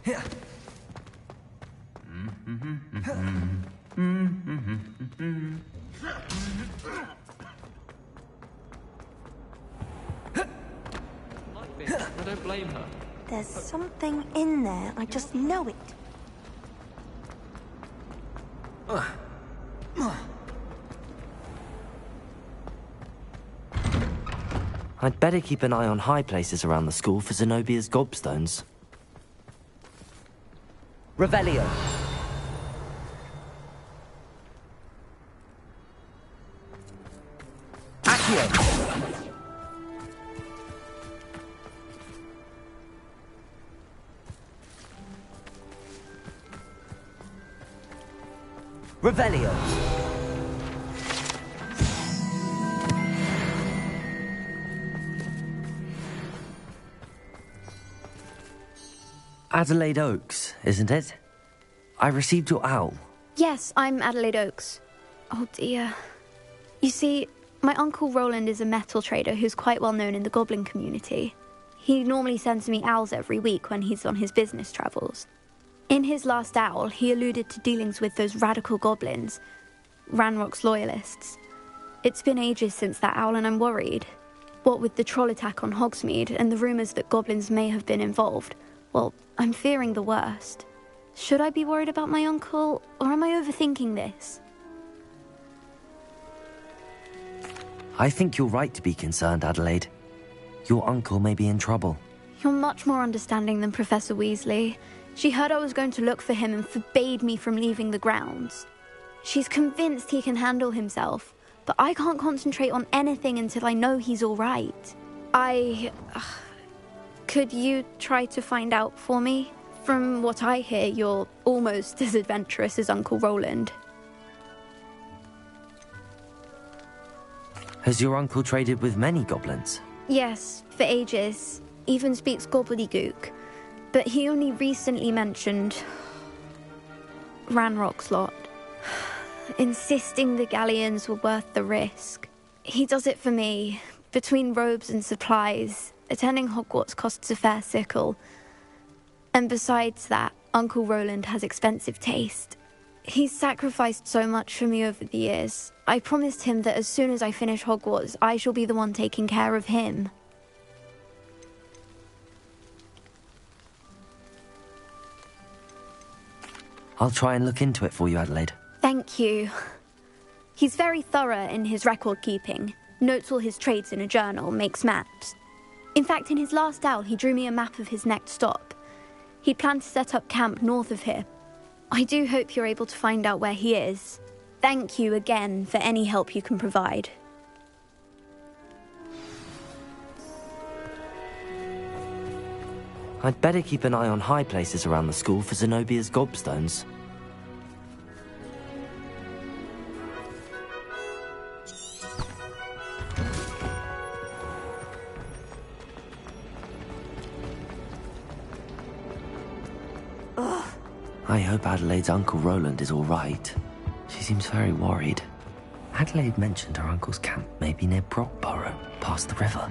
I don't blame her. There's something in there, I just know it. I'd better keep an eye on high places around the school for Zenobia's gobstones. Revelio. Accio. Revelio. Adelaide Oaks, isn't it? I received your owl. Yes, I'm Adelaide Oaks. Oh dear. You see, my Uncle Roland is a metal trader who's quite well known in the goblin community. He normally sends me owls every week when he's on his business travels. In his last owl, he alluded to dealings with those radical goblins, Ranrock's loyalists. It's been ages since that owl and I'm worried. What with the troll attack on Hogsmeade and the rumours that goblins may have been involved, well, I'm fearing the worst. Should I be worried about my uncle, or am I overthinking this? I think you're right to be concerned, Adelaide. Your uncle may be in trouble. You're much more understanding than Professor Weasley. She heard I was going to look for him and forbade me from leaving the grounds. She's convinced he can handle himself, but I can't concentrate on anything until I know he's all right. Could you try to find out for me? From what I hear, you're almost as adventurous as Uncle Roland. Has your uncle traded with many goblins? Yes, for ages. Even speaks gobbledygook. But he only recently mentioned Ranrock's lot, insisting the galleons were worth the risk. He does it for me. Between robes and supplies, attending Hogwarts costs a fair sickle. And besides that, Uncle Roland has expensive taste. He's sacrificed so much for me over the years. I promised him that as soon as I finish Hogwarts, I shall be the one taking care of him. I'll try and look into it for you, Adelaide. Thank you. He's very thorough in his record keeping. Notes all his trades in a journal, makes maps. In fact, in his last owl, he drew me a map of his next stop. He planned to set up camp north of here. I do hope you're able to find out where he is. Thank you again for any help you can provide. I'd better keep an eye on high places around the school for Zenobia's gobstones. I hope Adelaide's Uncle Roland is all right. She seems very worried. Adelaide mentioned her uncle's camp may be near Brockborough, past the river.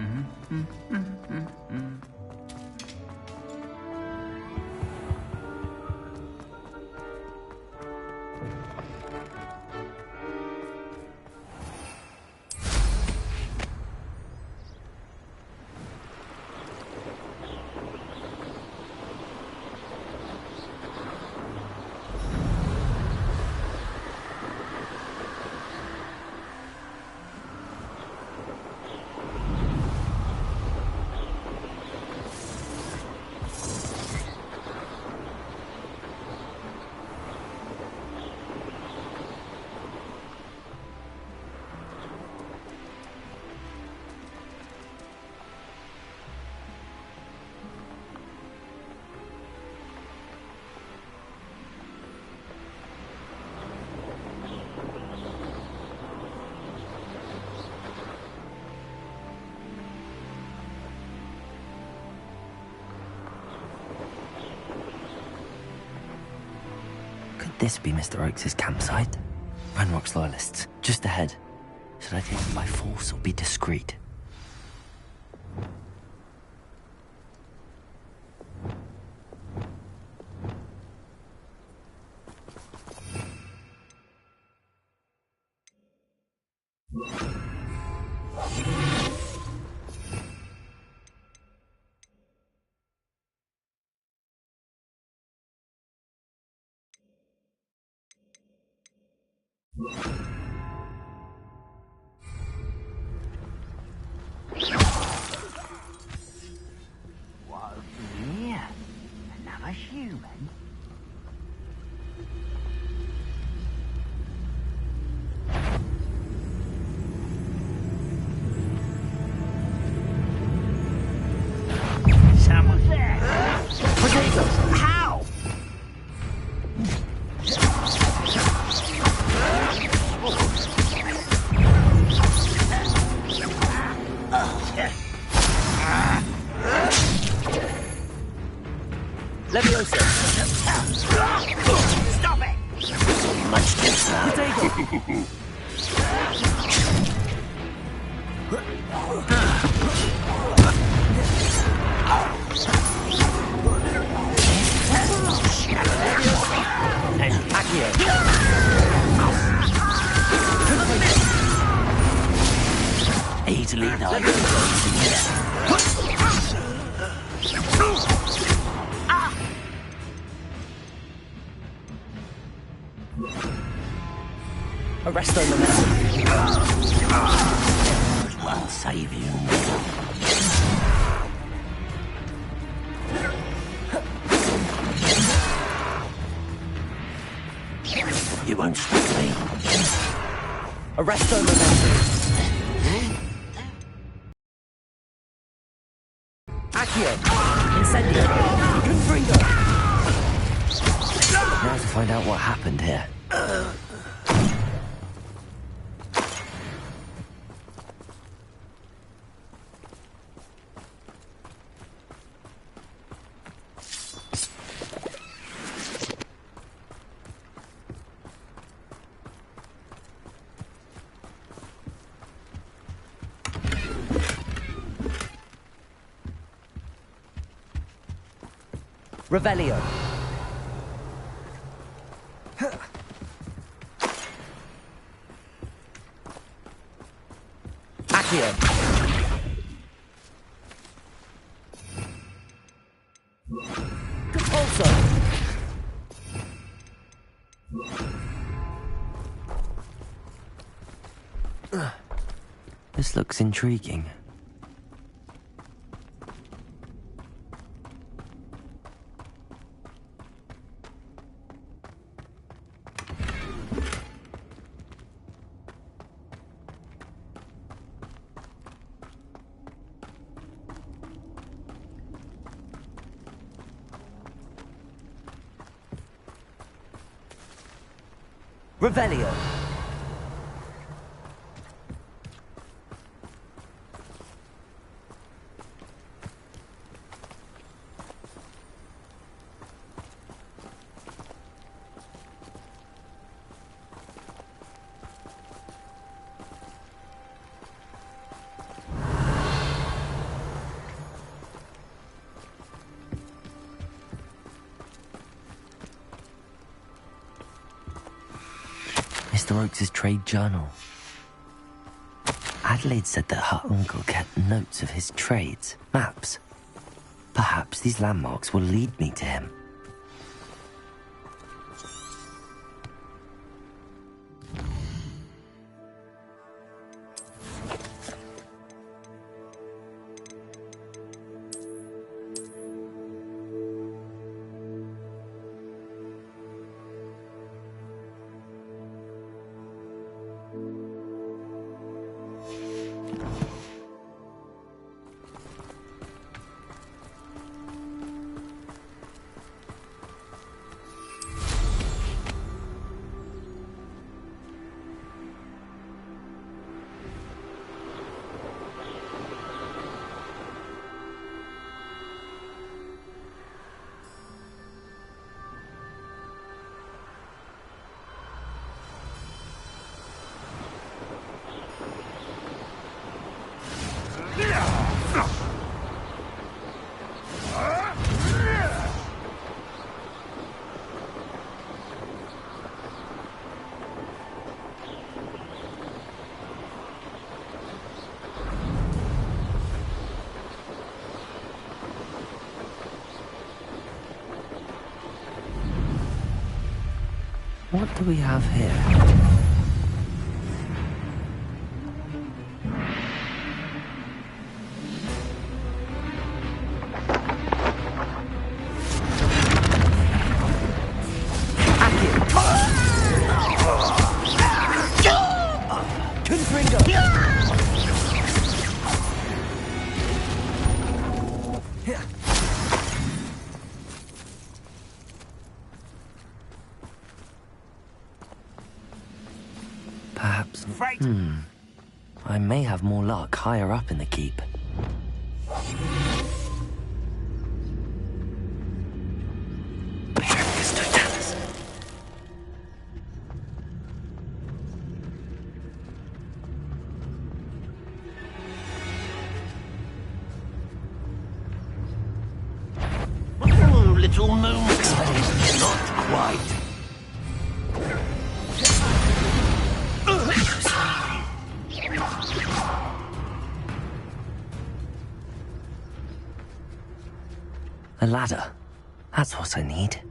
This be Mr. Oakes' campsite? Ranrock's loyalists, just ahead. Should I take them by force or be discreet? What's here? Another human? Someone's there! Potatoes! How? Leviosa! Stop it! Much too slow. And Accio! Easily done. Arresto momentum. I'll save you. You won't stop me. Arresto momentum. Accio. Incendio. Confringo. Now to find out what happened here. Revelio. Accio. Compulso. This looks intriguing. Revelio. Mr. Oakes' trade journal. Adelaide said that her uncle kept notes of his trades, maps. Perhaps these landmarks will lead me to him. What do we have here? Freight! I may have more luck higher up in the keep. Oh, little moon. Not quite. A ladder. That's what I need.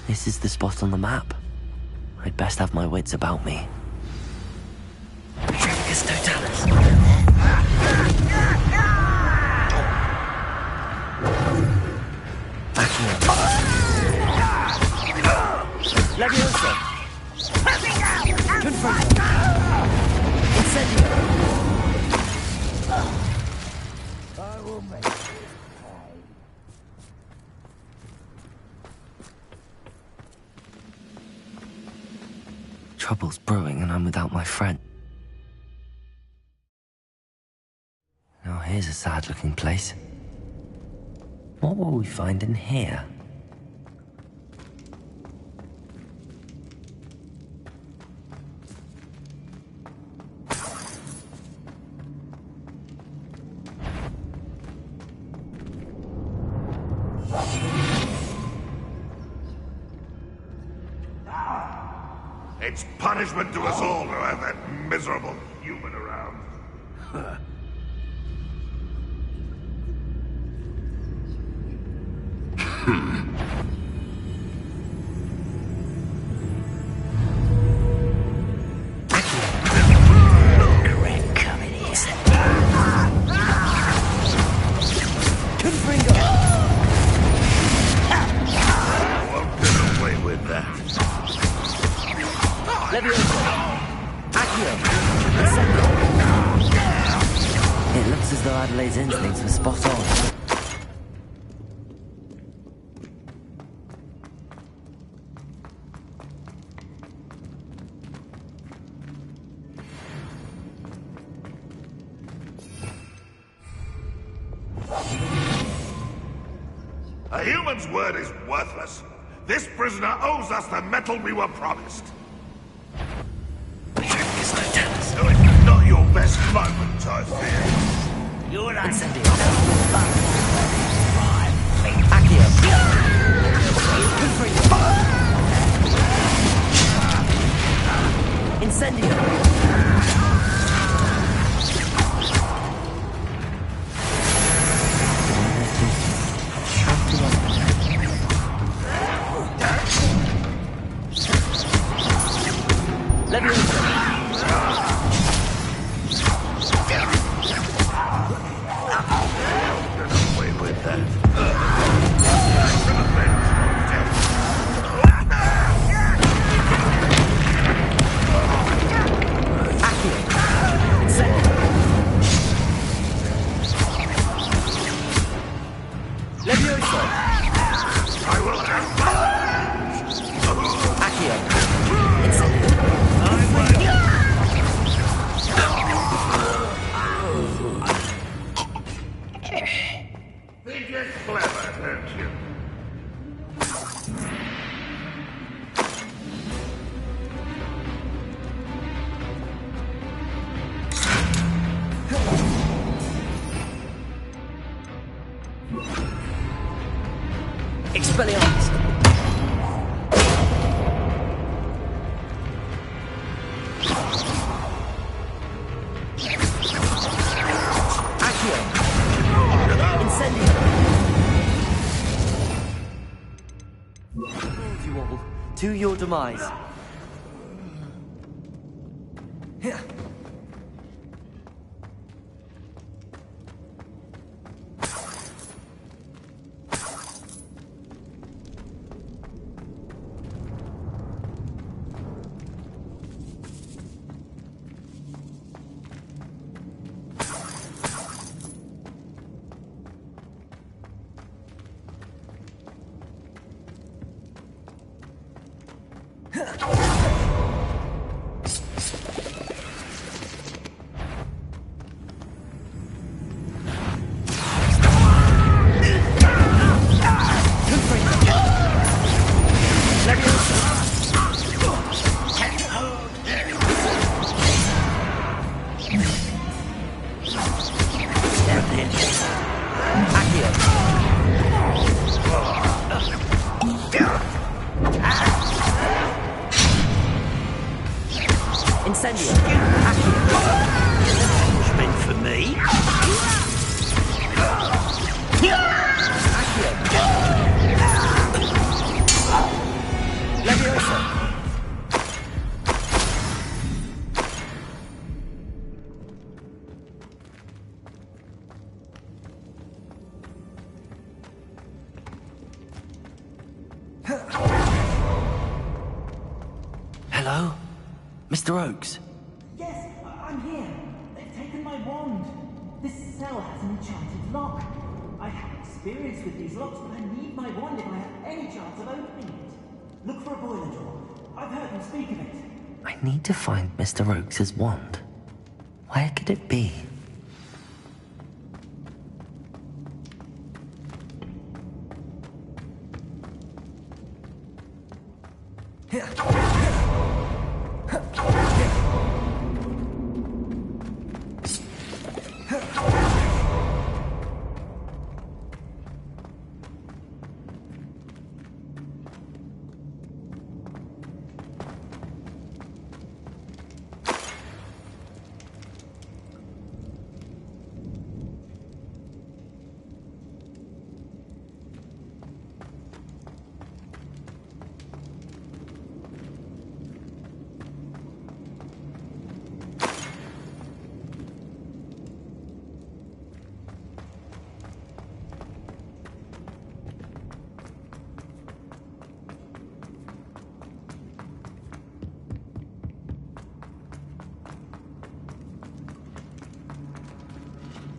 This is the spot on the map. I'd best have my wits about me. Trevicus Totalis. Leviosa! Confront! Incendio! I will make this pay. Trouble's brewing and I'm without my friend. Now here's a sad-looking place. What will we find in here? It's punishment to us all to have that miserable human around. Correct, come it is. Confringo! I won't get away with that. Leviosa! Accio! Incendio! It looks as though Adelaide's instincts were spot on. A human's word is worthless. This prisoner owes us the metal we were promised. So it's not your best moment, I fear. You're not Incendio! Accio! Confringo! Incendio! Leviosa! Get away with that. Accio! Incendio! Leviosa! I will have Accio! Incendio! Think you're clever, don't you? Expelliarmus. Accio. Incendio. You all to your demise. Here. Incendio. Meant for me. Leviosa. Hello? Mr. Oakes? Yes, I'm here. They've taken my wand. This cell has an enchanted lock. I have experience with these locks, but I need my wand if I have any chance of opening it. Look for a boiler door. I've heard them speak of it. I need to find Mr. Oakes' wand. Where could it be?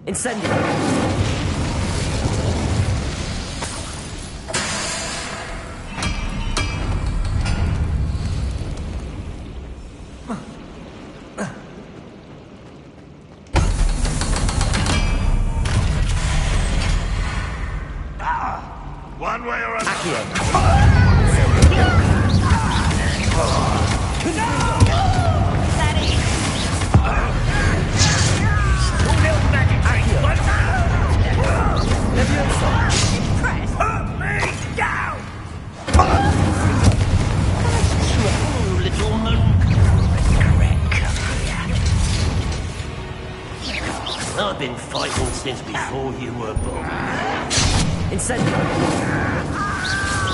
Incendio. One way or another. Accio. I've been fighting since before you were born. Incendio.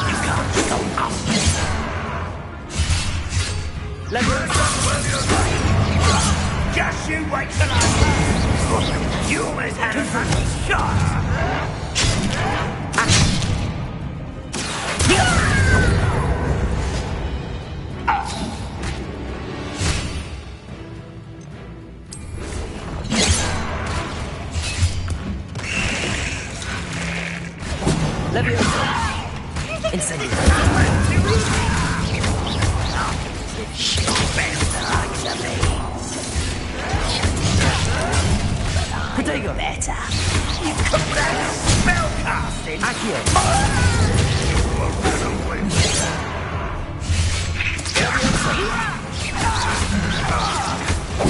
You can't stop us. Leviosa. Just you wait till I... You almost had a fucking shot. Leviosa. Incendio. Protego. Better. You call that spell casting? Accio.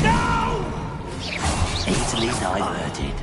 No! Easily diverted.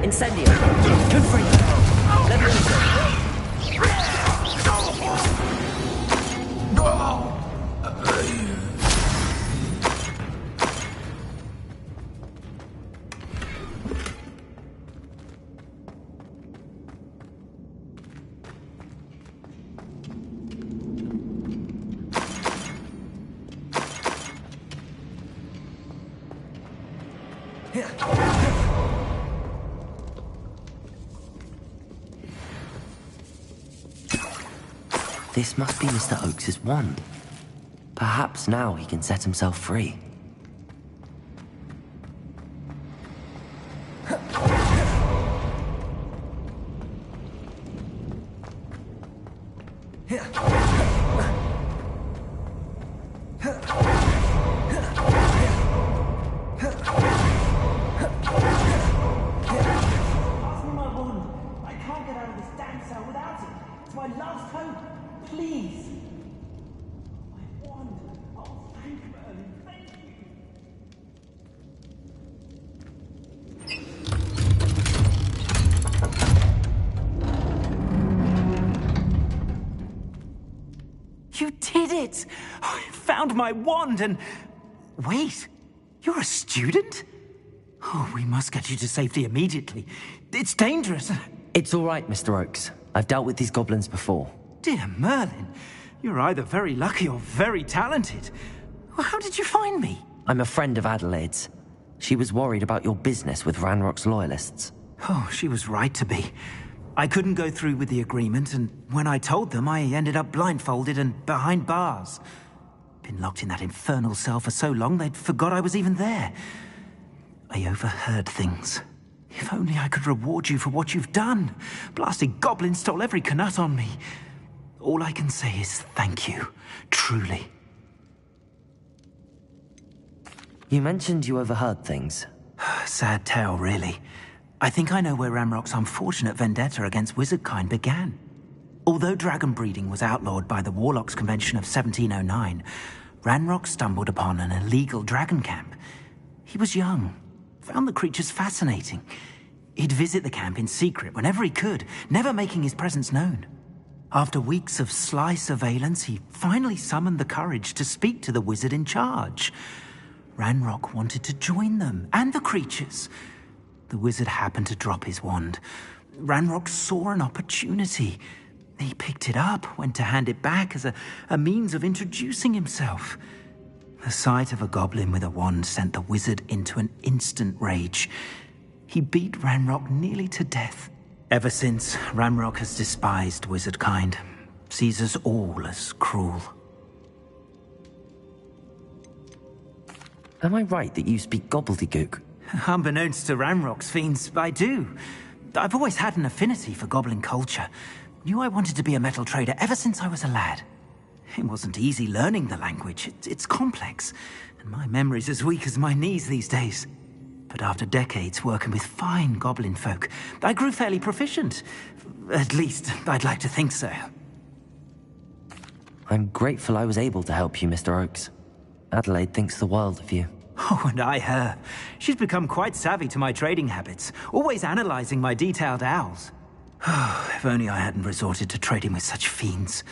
Incendio. Confringo. Levioso. This must be Mr. Oakes's wand. Perhaps now he can set himself free. Pass me my wand. I can't get out of this damn cell without it. It's my last hope. Please. My wand. Oh, thank Merlin. Thank you. You did it! I found my wand and... Wait, you're a student? Oh, we must get you to safety immediately. It's dangerous. It's all right, Mr. Oakes. I've dealt with these goblins before. Dear Merlin, you're either very lucky or very talented. Well, how did you find me? I'm a friend of Adelaide's. She was worried about your business with Ranrock's loyalists. Oh, she was right to be. I couldn't go through with the agreement, and when I told them, I ended up blindfolded and behind bars. Been locked in that infernal cell for so long, they'd forgot I was even there. I overheard things. If only I could reward you for what you've done. Blasted goblin stole every canut on me. All I can say is thank you, truly. You mentioned you overheard things. Sad tale, really. I think I know where Ranrock's unfortunate vendetta against wizardkind began. Although dragon breeding was outlawed by the Warlocks Convention of 1709, Ranrock stumbled upon an illegal dragon camp. He was young, found the creatures fascinating. He'd visit the camp in secret whenever he could, never making his presence known. After weeks of sly surveillance, he finally summoned the courage to speak to the wizard in charge. Ranrock wanted to join them, and the creatures. The wizard happened to drop his wand. Ranrock saw an opportunity. He picked it up, went to hand it back as a means of introducing himself. The sight of a goblin with a wand sent the wizard into an instant rage. He beat Ranrock nearly to death. Ever since, Ranrock has despised wizardkind, sees us all as cruel. Am I right that you speak gobbledygook? Unbeknownst to Ranrock's fiends, I do. I've always had an affinity for goblin culture. Knew I wanted to be a metal trader ever since I was a lad. It wasn't easy learning the language. It's complex, and my memory's as weak as my knees these days. But after decades working with fine goblin folk, I grew fairly proficient. At least, I'd like to think so. I'm grateful I was able to help you, Mr. Oakes. Adelaide thinks the world of you. Oh, and I her. She's become quite savvy to my trading habits, always analyzing my detailed owls. If only I hadn't resorted to trading with such fiends.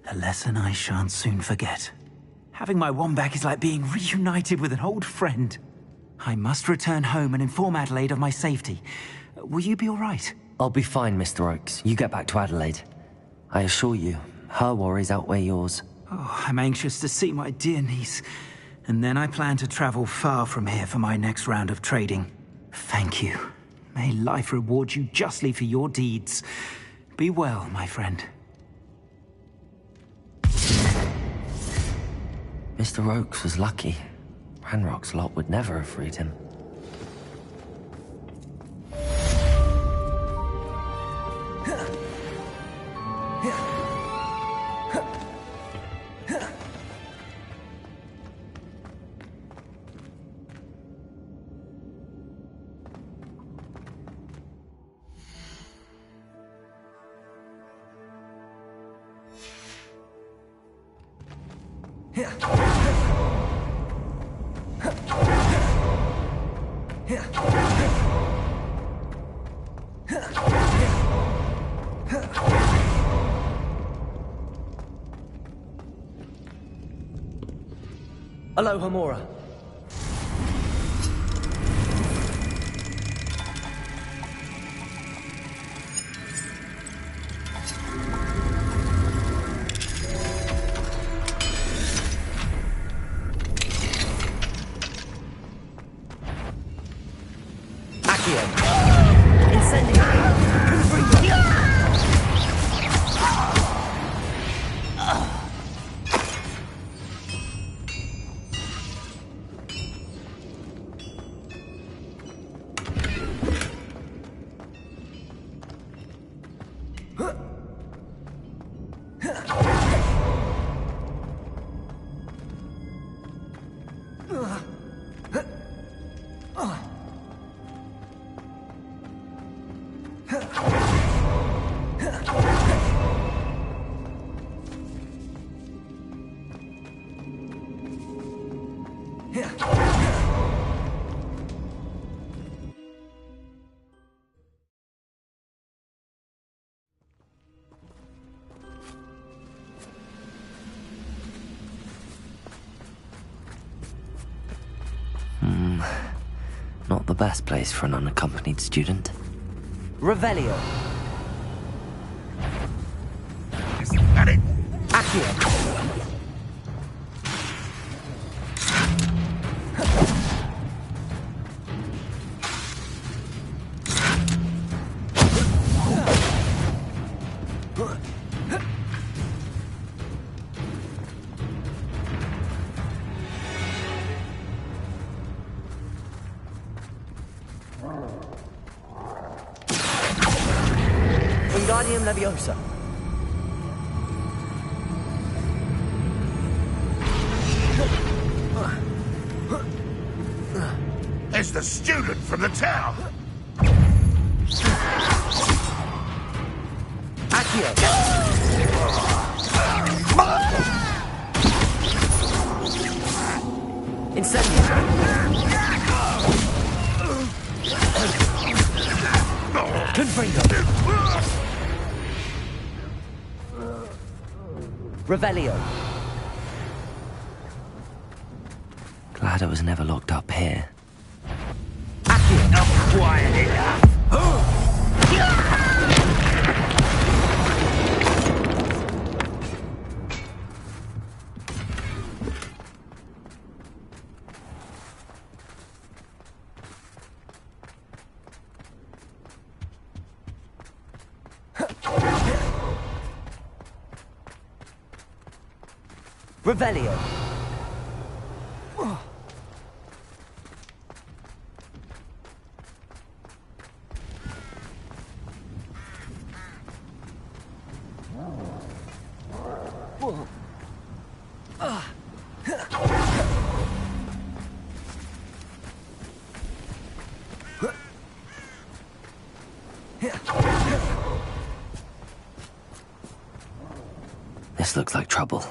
A lesson I shan't soon forget. Having my wand back is like being reunited with an old friend. I must return home and inform Adelaide of my safety. Will you be all right? I'll be fine, Mr. Oakes. You get back to Adelaide. I assure you, her worries outweigh yours. Oh, I'm anxious to see my dear niece. And then I plan to travel far from here for my next round of trading. Thank you. May life reward you justly for your deeds. Be well, my friend. Mr. Oakes was lucky. Ranrock's lot would never have freed him. Aloha Mora. Not the best place for an unaccompanied student. Revelio. Got it. Accio. Wingardium Leviosa. It's the student from the town. Accio. Incendio. Confringo. Revelio. Glad I was never locked up here. Accio. Quiet enough. Revelio. This looks like trouble.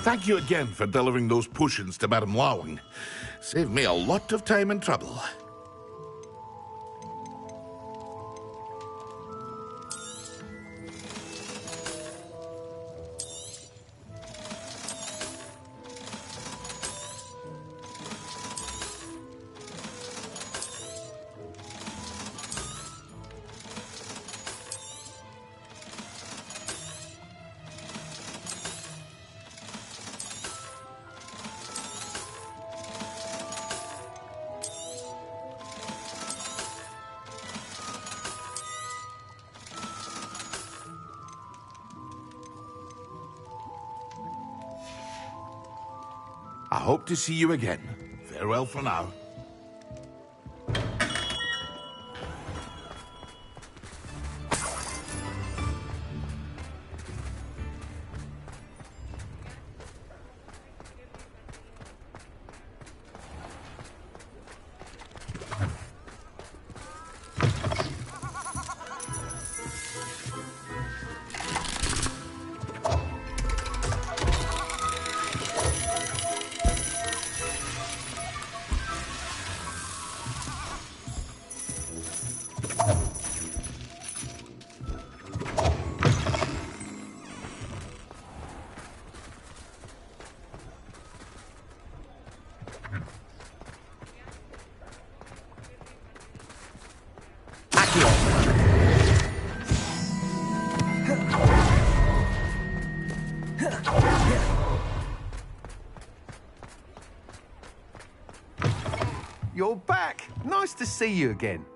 Thank you again for delivering those potions to Madame Lawing. Saved me a lot of time and trouble. I hope to see you again. Farewell for now. you're back. Nice to see you again.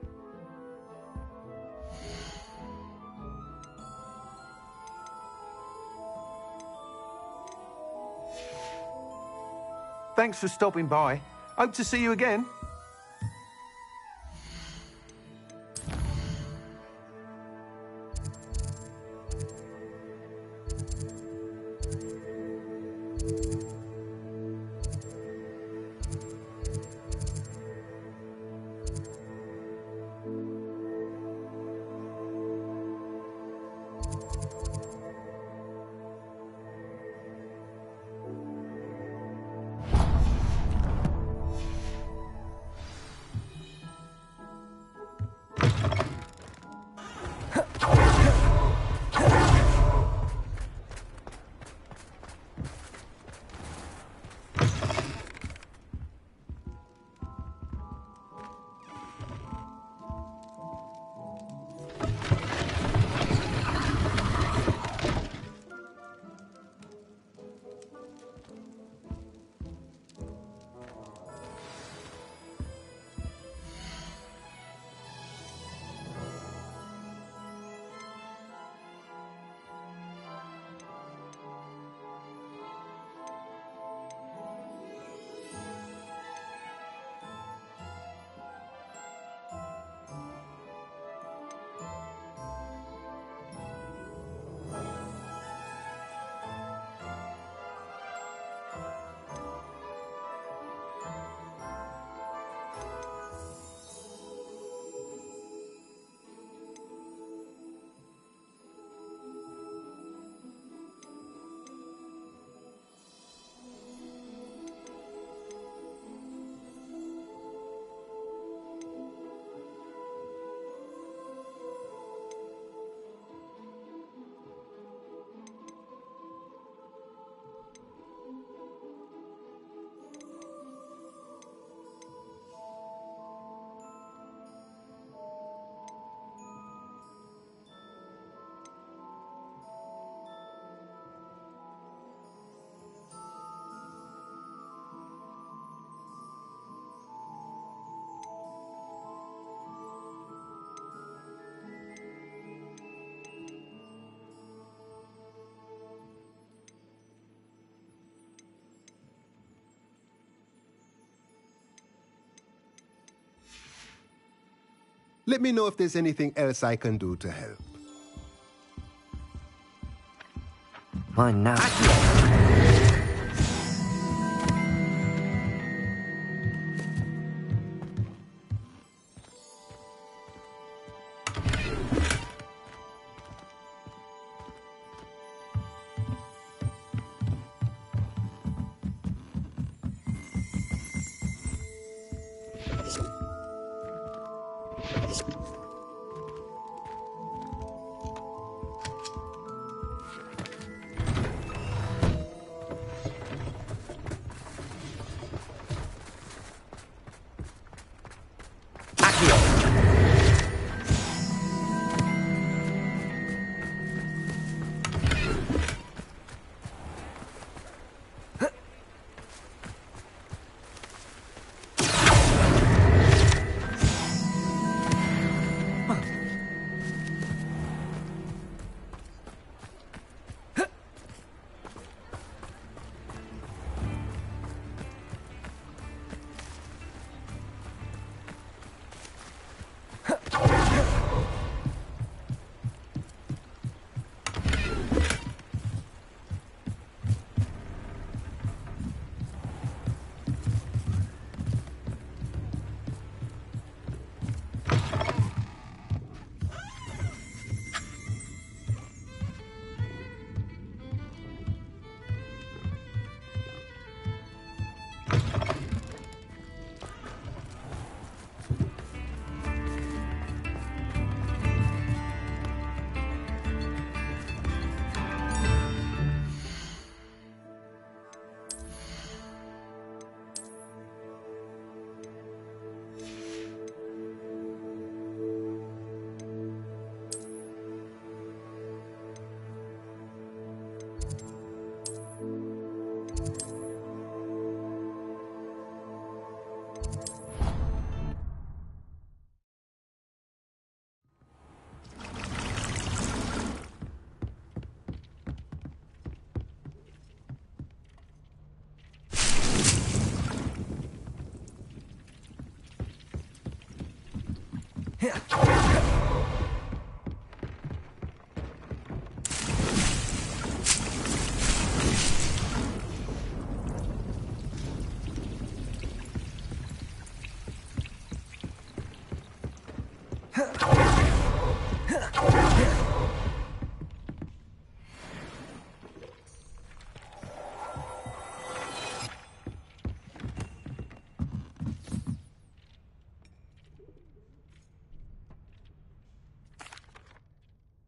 Thanks for stopping by. Hope to see you again. Let me know if there's anything else I can do to help. Mine now.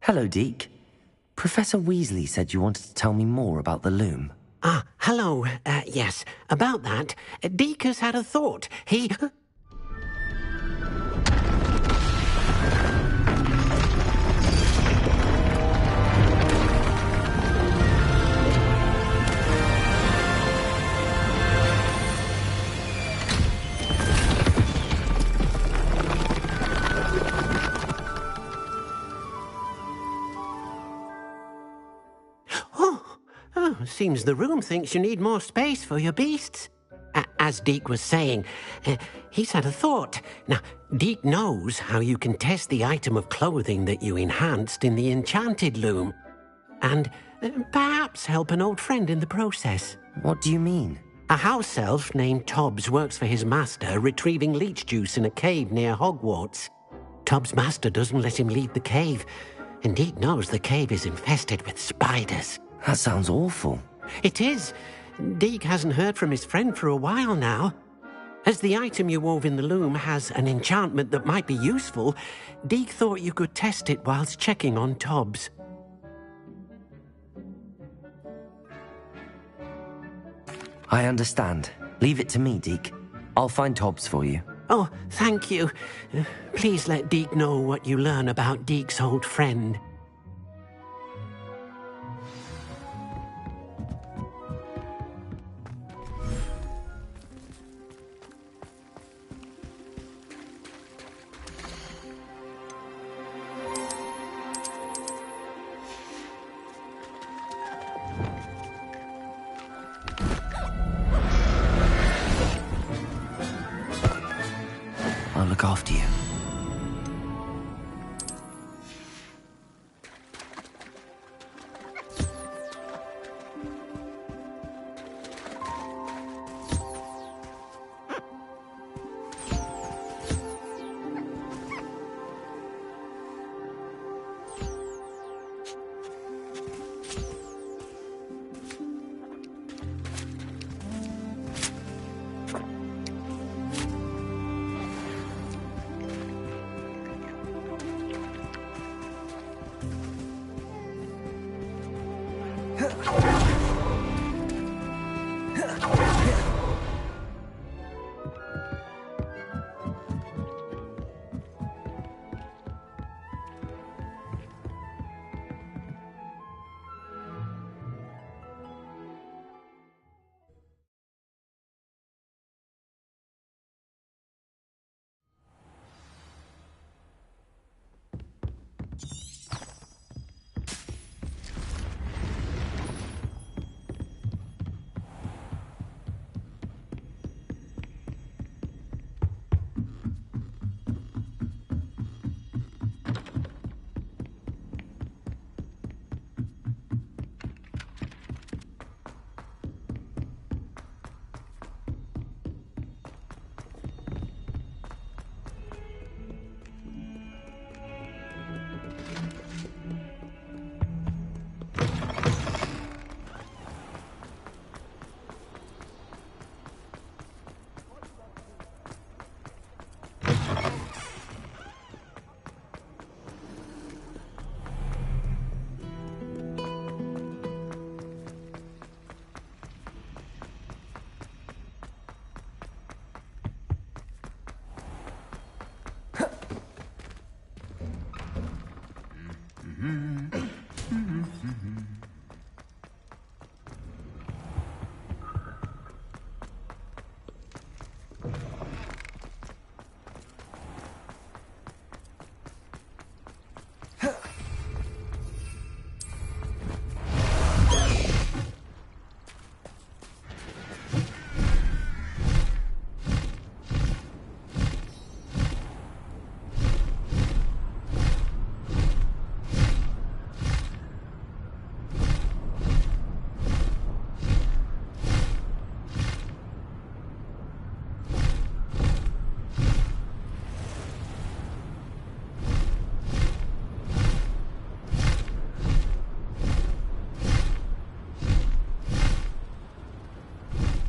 Hello, Deke. Professor Weasley said you wanted to tell me more about the loom. Ah, hello. Yes, about that. Deke has had a thought. He... Seems the room thinks you need more space for your beasts. As Deke was saying, he's had a thought. Now, Deke knows how you can test the item of clothing that you enhanced in the enchanted loom. And perhaps help an old friend in the process. What do you mean? A house elf named Tobbs works for his master, retrieving leech juice in a cave near Hogwarts. Tobbs' master doesn't let him leave the cave, and Deke knows the cave is infested with spiders. That sounds awful. It is. Deke hasn't heard from his friend for a while now. As the item you wove in the loom has an enchantment that might be useful, Deke thought you could test it whilst checking on Tobbs. I understand. Leave it to me, Deke. I'll find Tobbs for you. Oh, thank you. Please let Deke know what you learn about Deke's old friend. I'll look after you.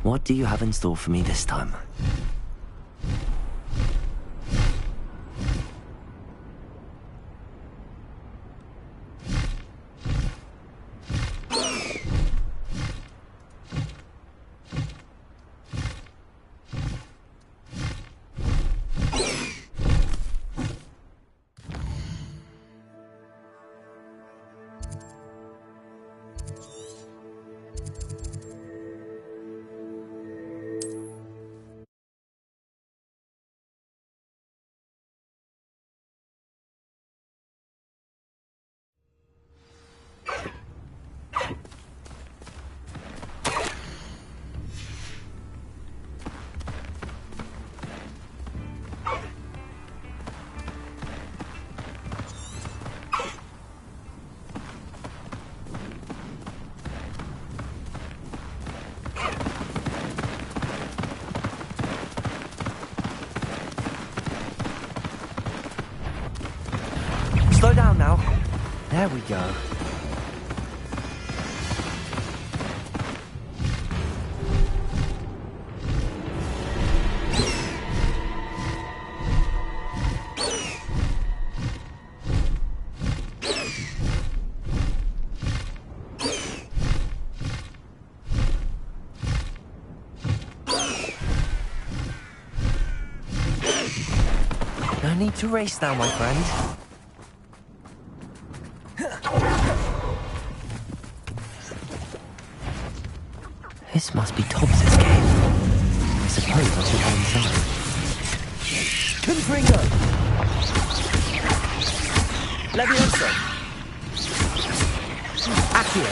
What do you have in store for me this time? There we go. No need to race now, my friend. This must be Tobbs's cave. I suppose I should go inside. Confringo! Levioso! Accio!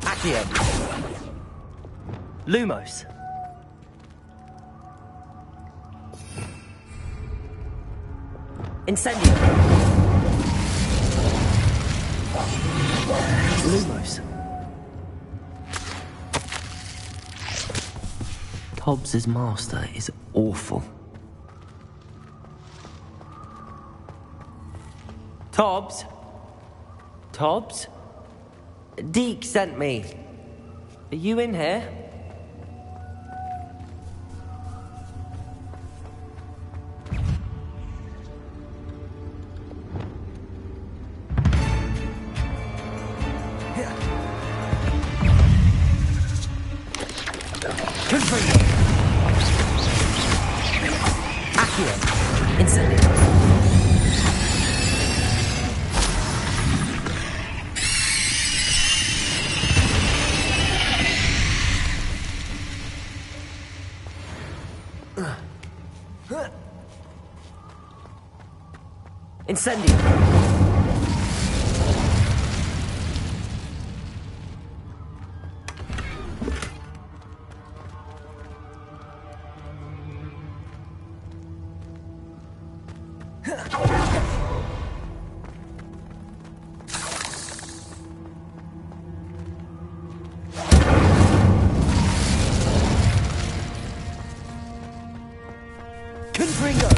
Accio! Lumos! Incendio! Lumos! Tobbs's master is awful. Tobbs? Tobbs? Deke sent me. Are you in here? Confringo! Accio! Incendio! Incendio! Confringo!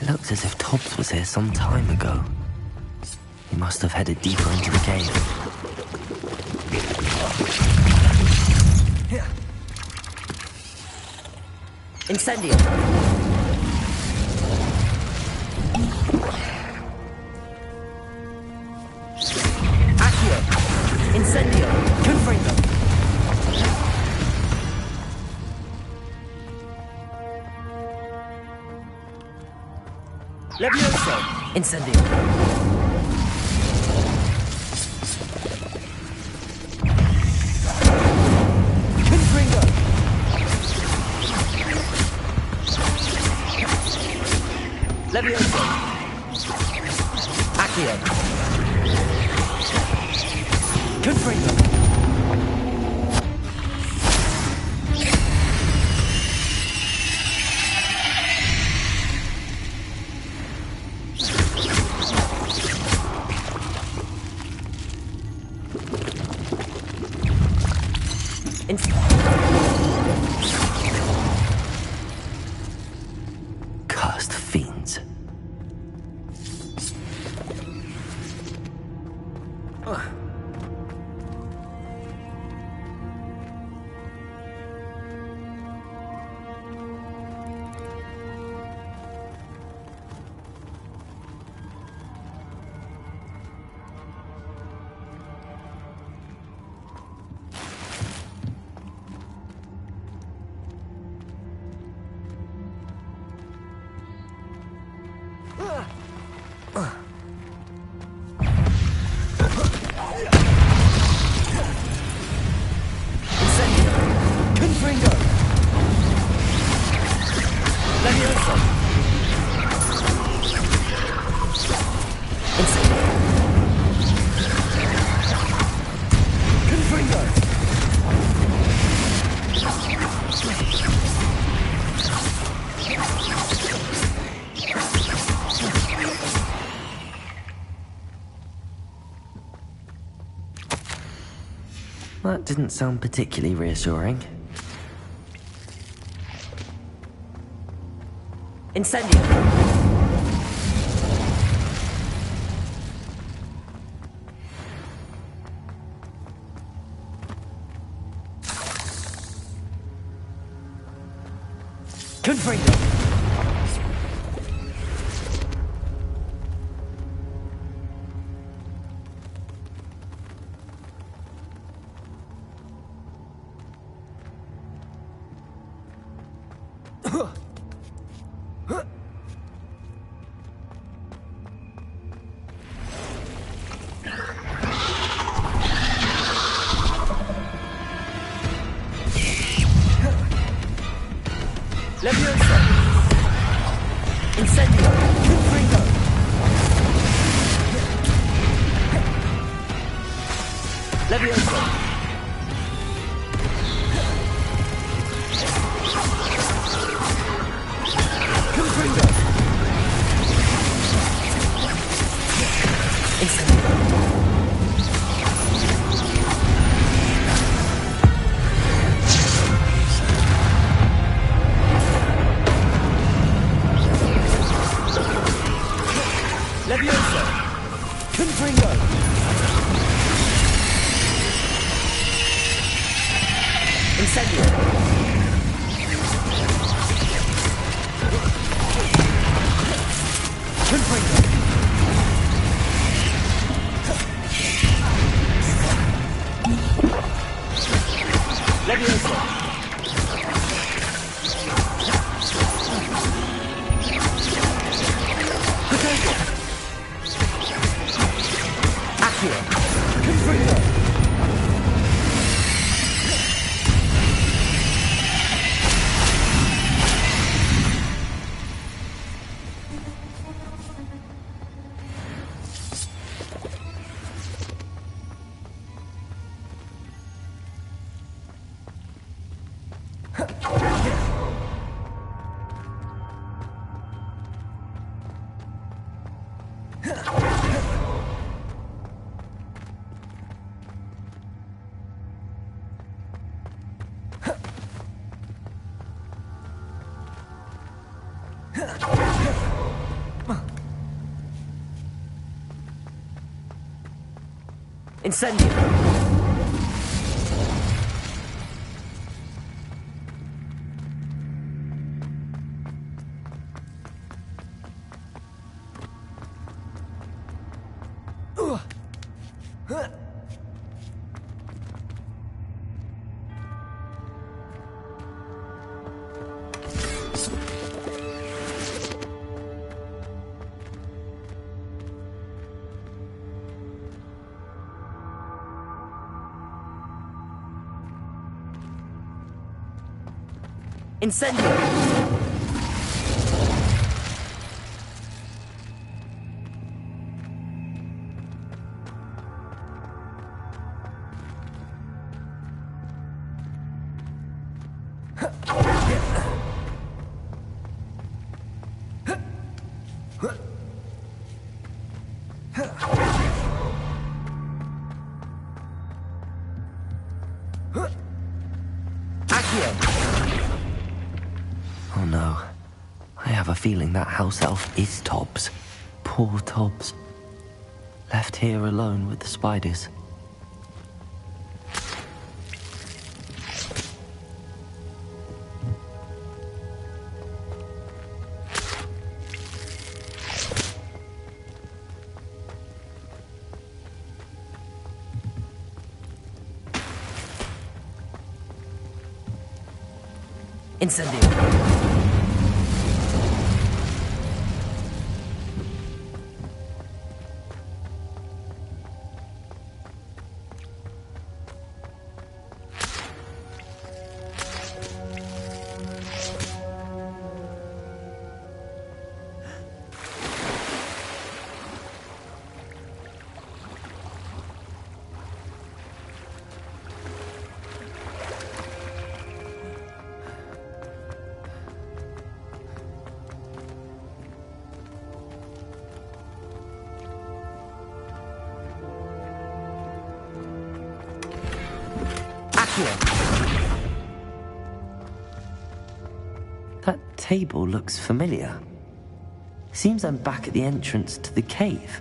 It looks as if Tobbs was here some time ago. He must have headed deeper into the cave. Incendio! Accio! Incendio! Confringo! Levioso! Incendio! Confringo! Levioso! Accio! Confringo! Cursed fiends. That didn't sound particularly reassuring. Incendio. Confringo. Levioso. Incendio. Confringo. Levioso. Confringo. Incendio. Levioso! Confringo! Incendio! Confringo! Levioso! Potato! Confringo! Incendio! Incendio! Oh no. I have a feeling that house elf is Tobbs. Poor Tobbs. Left here alone with the spiders. Incendio! That table looks familiar. Seems I'm back at the entrance to the cave.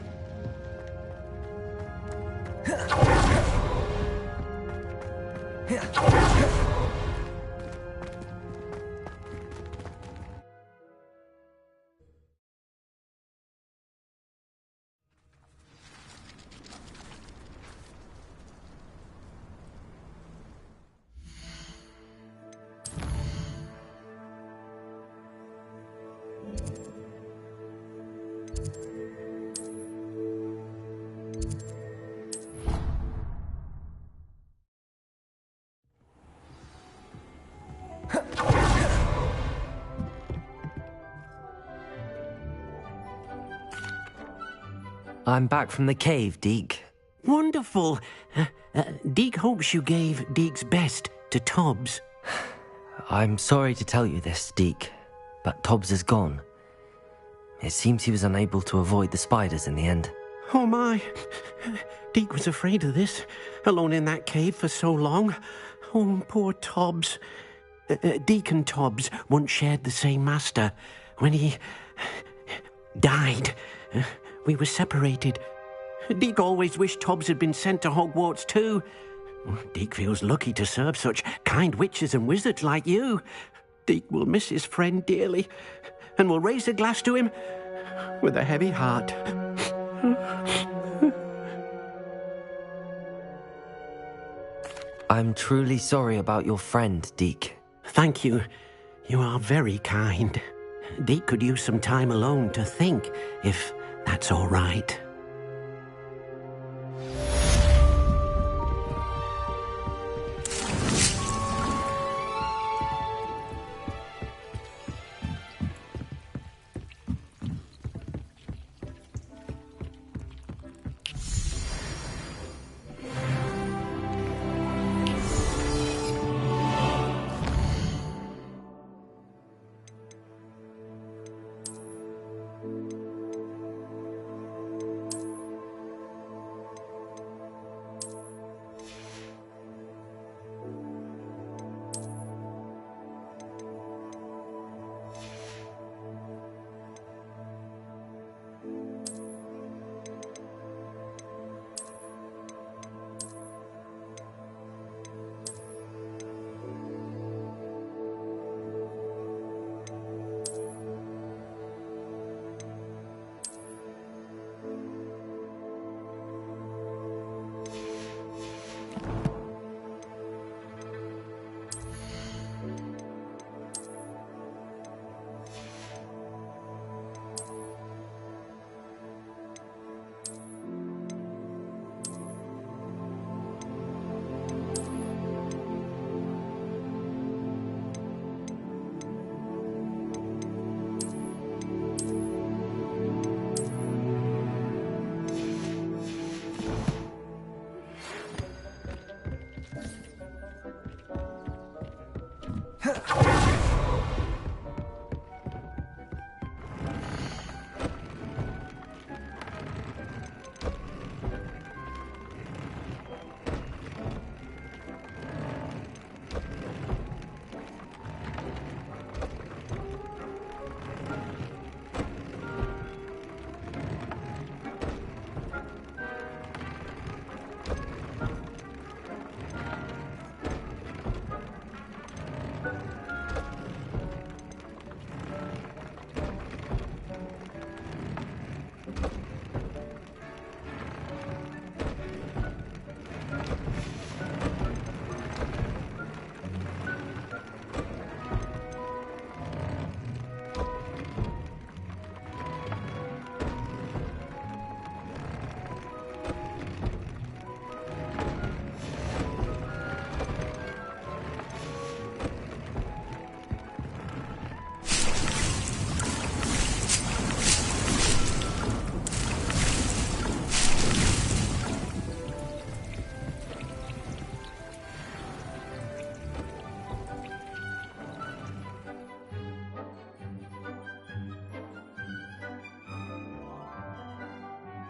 I'm back from the cave, Deke. Wonderful. Deke hopes you gave Deke's best to Tobbs. I'm sorry to tell you this, Deke, but Tobbs is gone. It seems he was unable to avoid the spiders in the end. Oh my. Deke was afraid of this, alone in that cave for so long. Oh, poor Tobbs. Deke and Tobbs once shared the same master. When he died, we were separated. Deke always wished Tobbs had been sent to Hogwarts too. Deke feels lucky to serve such kind witches and wizards like you. Deke will miss his friend dearly, and will raise a glass to him with a heavy heart. I'm truly sorry about your friend, Deke. Thank you. You are very kind. Deke could use some time alone to think, if that's all right.